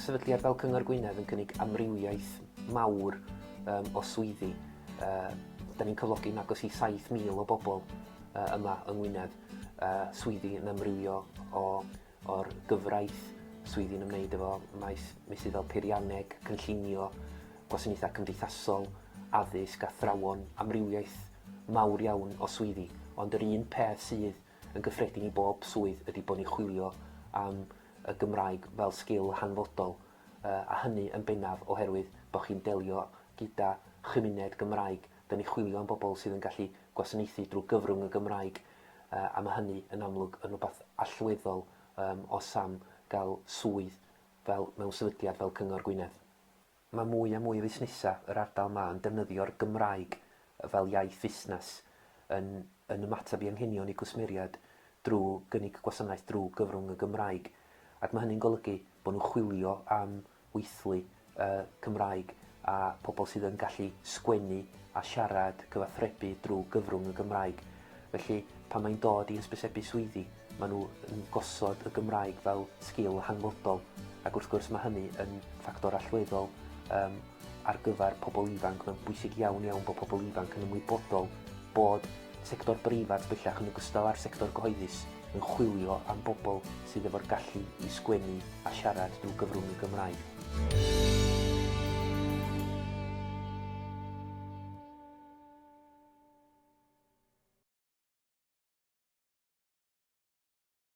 sefydliad fel Cyngor Gwynedd yn cynnig amrywiaeth mawr o swyddi. Da ni'n cyflogi nag os i 7,000 o bobl yma yng Ngwynedd, swyddi yn amrywio o'r gyfraith, swyddi'n ymwneud efo meysydd fel peirianneg, cynllunio, gwasanaethau cymdeithasol, addysg, athrawon, amrywiaeth mawr iawn o swyddi. Ond yr un peth sydd yn gyffredin i bob swydd ydy bod ni'n chwilio am y Gymraeg fel sgil hanfodol, a hynny yn bennaf oherwydd bod chi'n delio gyda chymuned Gymraeg. Da ni'n chwilio am bobl sydd yn gallu gwasanaethu drwy gyfrwng y Gymraeg, a mae hynny yn amlwg yn rhywbeth allweddol os am gael swydd mewn sefydliad fel Cyngor Gwynedd. Mae mwy a mwy o fusnesau yr ardal yma yn defnyddio'r Gymraeg fel iaith fusnes yn ymateb i anghenion eu cwsmeriad drwy gynnig gwasanaeth drwy gyfrwng y Gymraeg. Ac mae hynny'n golygu bod nhw'n chwilio am weithlu Cymraeg a pobl sydd yn gallu sgwennu a siarad, cyfathrebu drwy gyfrwng y Gymraeg. Felly, pan mae'n dod i hysbysebu swyddi, maen nhw yn gosod y Gymraeg fel sgil hanfodol. Ac wrth gwrs mae hynny yn ffactor allweddol ar gyfer pobl ifanc. Mae'n bwysig iawn bod pobl ifanc yn ymwybodol bod sector breifat bellach yn ogystal â'r sector gyhoeddus yn chwilio am bobl sydd efo'r gallu i sgwennu a siarad drwy gyfrwng y Gymraeg.